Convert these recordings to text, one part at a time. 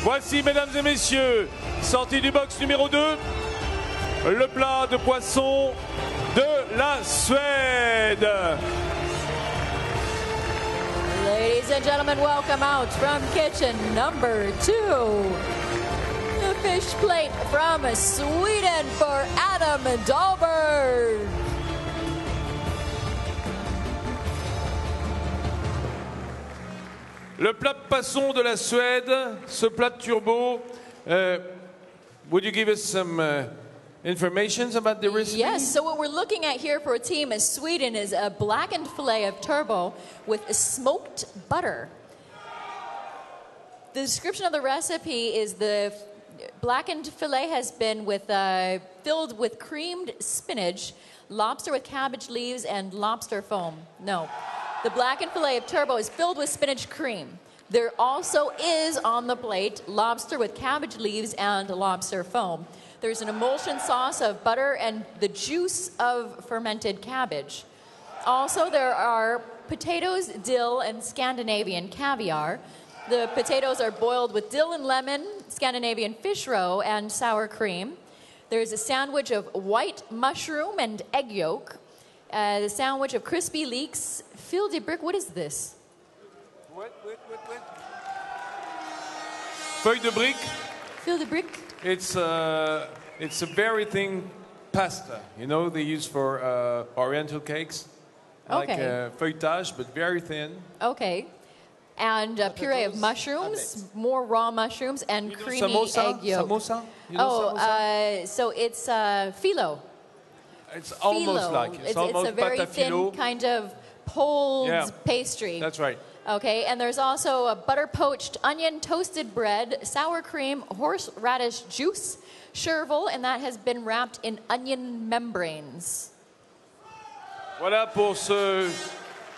Voici, mesdames et messieurs, sortie du box numéro 2, le plat de poisson de la Suède. Ladies and gentlemen, welcome out from kitchen number 2. The fish plate from Sweden for Adam Dahlberg. Le plat de poisson de la Suède, ce plat de turbo. Would you give us some information about the recipe? Yes, so what we're looking at here for a team in Sweden is a blackened fillet of turbo with smoked butter. The description of the recipe is the blackened fillet has been filled with creamed spinach, lobster with cabbage leaves, and lobster foam. No. The blackened fillet of turbo is filled with spinach cream. There also is on the plate lobster with cabbage leaves and lobster foam. There's an emulsion sauce of butter and the juice of fermented cabbage. Also, there are potatoes, dill, and Scandinavian caviar. The potatoes are boiled with dill and lemon, Scandinavian fish roe, and sour cream. There's a sandwich of white mushroom and egg yolk. The sandwich of crispy leeks. Fil de brick, what is this? What? Feuille de brique. Fil de brick? It's a very thin pasta. You know, they use for Oriental cakes. Like feuilletage, but very thin. Okay. And a puree of mushrooms, more raw mushrooms, and creamy egg yolk. Samosa? You know samosa? So it's phyllo. It's almost phyllo. like It's a very thin kind of pulled pastry. That's right. Okay, and there's also a butter poached onion, toasted bread, sour cream, horseradish juice, chervil, and that has been wrapped in onion membranes. Voilà pour ce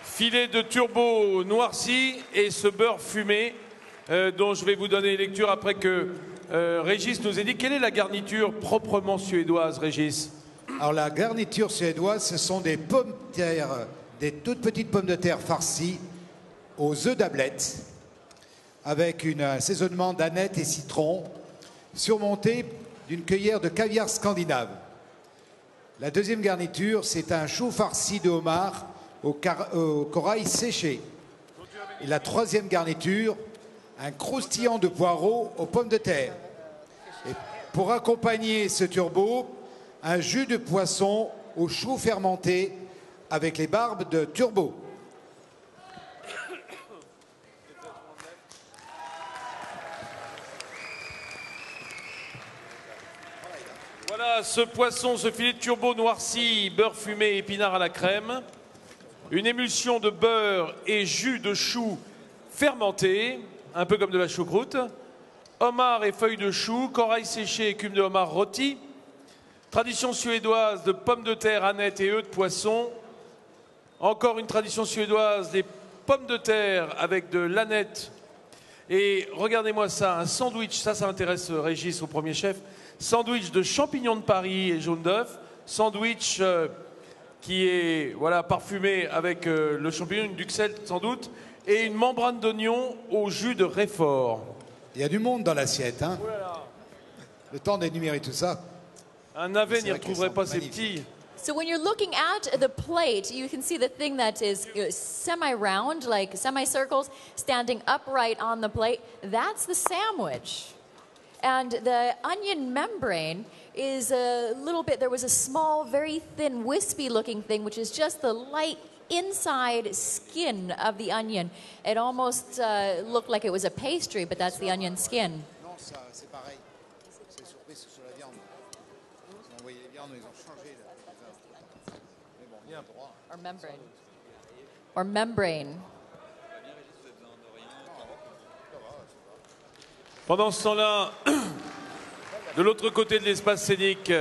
filet de turbo noirci et ce beurre fumé dont je vais vous donner lecture après que Régis nous ait dit. Quelle est la garniture proprement suédoise, Régis? Alors la garniture suédoise, ce sont des pommes de terre, des toutes petites pommes de terre farcies aux œufs d'ablette, avec un assaisonnement d'aneth et citron, surmonté d'une cueillère de caviar scandinave. La deuxième garniture, c'est un chou farci de homard au corail séché. Et la troisième garniture, un croustillant de poireaux aux pommes de terre. Et pour accompagner ce turbo, un jus de poisson au chou fermenté avec les barbes de turbo. Voilà ce poisson, ce filet de turbo noirci, beurre fumé, épinards à la crème. Une émulsion de beurre et jus de chou fermenté, un peu comme de la choucroute. Homard et feuilles de chou, corail séché, écume de homard rôti. Tradition suédoise de pommes de terre, aneth et œufs de poisson. Encore une tradition suédoise des pommes de terre avec de l'aneth. Et regardez-moi ça, un sandwich, ça intéresse Régis au premier chef. Sandwich de champignons de Paris et jaune d'œuf. Sandwich qui est parfumé avec le champignon, une duxelle sans doute. Et une membrane d'oignon au jus de réfort. Il y a du monde dans l'assiette, hein. Voilà. Le temps d'énumérer tout ça. Un navet n'y retrouverait pas ces petits. So when you're looking at the plate, you can see the thing that is semi-round, like semicircles, standing upright on the plate. That's the sandwich. And the onion membrane is a little bit, there was a small, very thin, wispy-looking thing, which is just the light inside skin of the onion. It almost looked like it was a pastry, but that's the onion skin. Non, ça, c'est pareil. C'est surpris sur la viande. Ils ont envoyé les viandes, ils ont changé. Mais bon, il y a un droit. Or membrane. Or membrane. Pendant ce temps-là, de l'autre côté de l'espace scénique,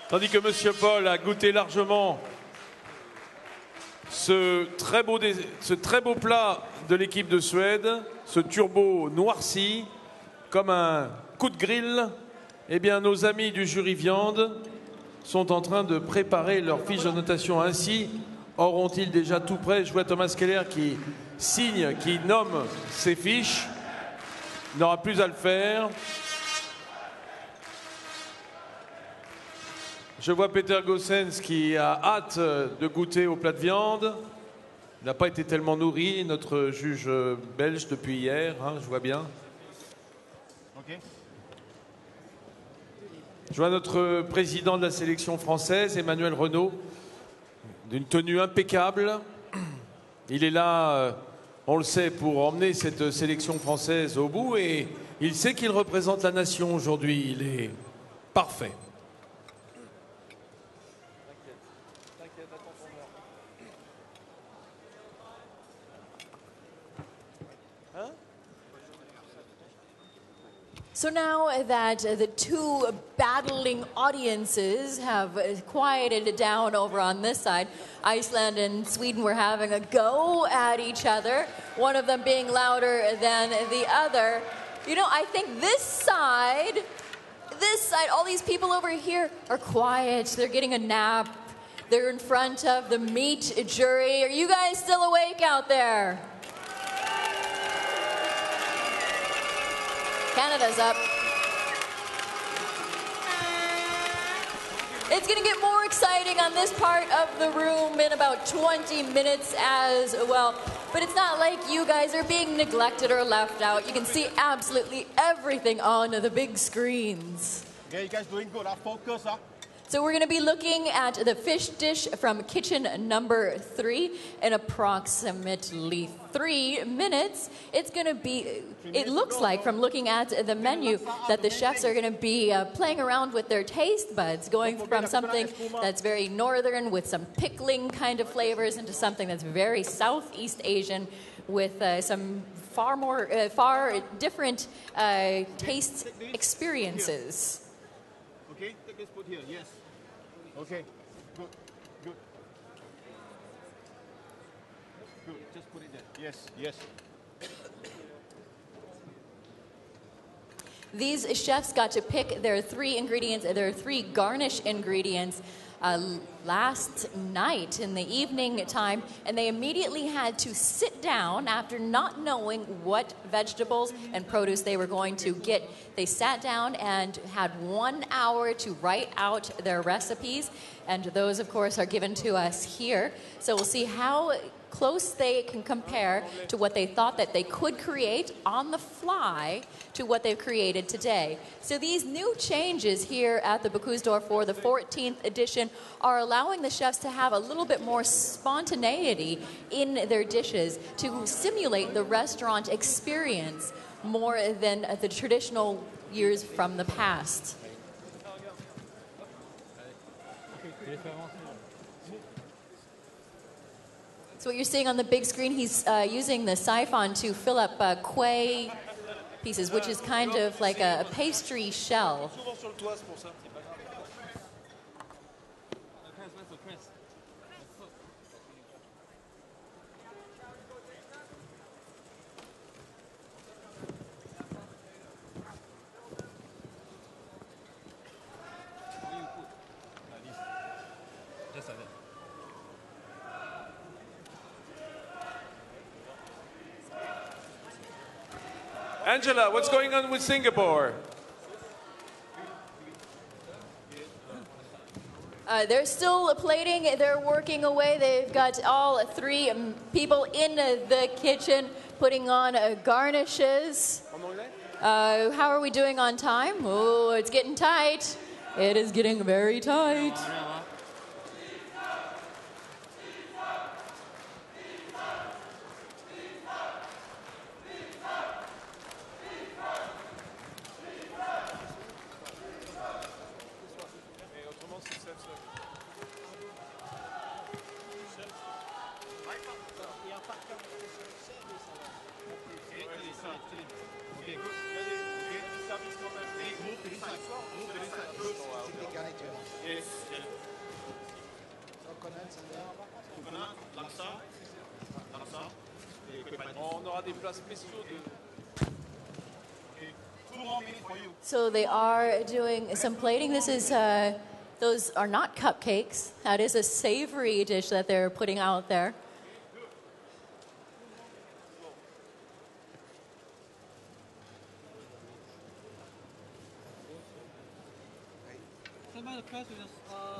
tandis que Monsieur Paul a goûté largement ce très beau plat de l'équipe de Suède, ce turbo noirci, comme un coup de grill, eh bien nos amis du jury viande sont en train de préparer leur fiche de notation. Ainsi auront-ils déjà tout prêt? Je vois Thomas Keller qui signe, qui nomme ses fiches. Il n'aura plus à le faire. Je vois Peter Gossens qui a hâte de goûter au plat de viande. Il n'a pas été tellement nourri, notre juge belge, depuis hier, hein, je vois bien. Ok. Je vois notre président de la sélection française, Emmanuel Renaud, d'une tenue impeccable. Il est là, on le sait, pour emmener cette sélection française au bout et il sait qu'il représente la nation aujourd'hui. Il est parfait. So now that the two battling audiences have quieted down over on this side, Iceland and Sweden were having a go at each other, one of them being louder than the other. You know, I think this side, all these people over here are quiet. They're getting a nap. They're in front of the meat jury. Are you guys still awake out there? Canada's up. It's going to get more exciting on this part of the room in about 20 minutes as well. But it's not like you guys are being neglected or left out. You can see absolutely everything on the big screens. Okay, you guys doing good. Focus. So we're going to be looking at the fish dish from kitchen number 3 in approximately 3 minutes. It's going to be, it looks like from looking at the menu that the chefs are going to be playing around with their taste buds, going from something that's very northern with some pickling kind of flavors into something that's very Southeast Asian with some far different taste experiences. Okay, take this foot here. Yes. Okay. Good. Good. Good. Just put it there. Yes. Yes. These chefs got to pick their 3 ingredients, their 3 garnish ingredients last night in the evening time, and they immediately had to sit down after not knowing what vegetables and produce they were going to get. They sat down and had 1 hour to write out their recipes, and those, of course, are given to us here. So we'll see how close they can compare to what they thought that they could create on the fly to what they've created today. So these new changes here at the Bocuse d'Or for the 14th edition are allowing the chefs to have a little bit more spontaneity in their dishes to simulate the restaurant experience more than the traditional years from the past. So what you're seeing on the big screen, he's using the siphon to fill up quay pieces, which is kind of like a pastry shell. Angela, what's going on with Singapore? They're still plating, they're working away. They've got all 3 people in the kitchen putting on garnishes. How are we doing on time? Oh, it's getting tight. It is getting very tight. On aura des plats spéciaux de... So they are doing some plating. This is, those are not cupcakes. That is a savory dish that they're putting out there.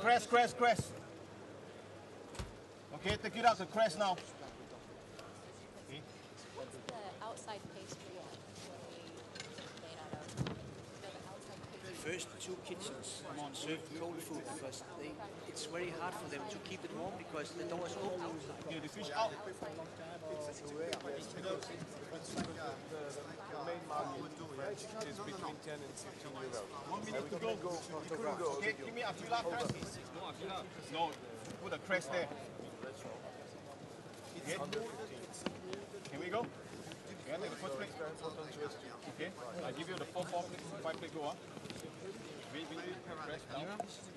Crest. Okay, take it out the crest now. What's the outside pastry made out of? The first two kitchens serve cold food because it's very hard for them to keep it warm because the door is open. Get the fish out. The main market is between 10 and 16 euros. 1 minute to go. Okay, give me a fila crest. No, put a crest there. Okay. Here we go. Yeah, take the first plate. Okay, I give you the 5 plate go. Wait, crest down.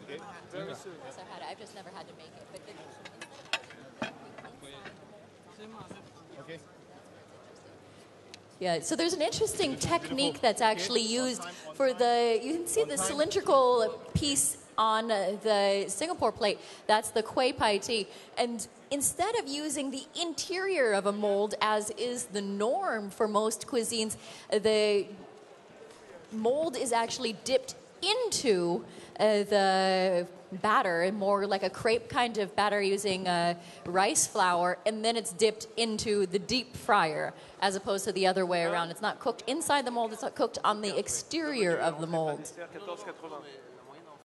Okay. Very soon. Yes, I've just never had to make it. But Okay. yeah, so there's an interesting technique that's actually used for the, you can see the cylindrical piece on the Singapore plate. That's the kueh pai tea. And instead of using the interior of a mold, as is the norm for most cuisines, the mold is actually dipped into the batter, more like a crepe kind of batter using rice flour, and then it's dipped into the deep fryer, as opposed to the other way around. It's not cooked inside the mold, it's not cooked on the exterior of the mold.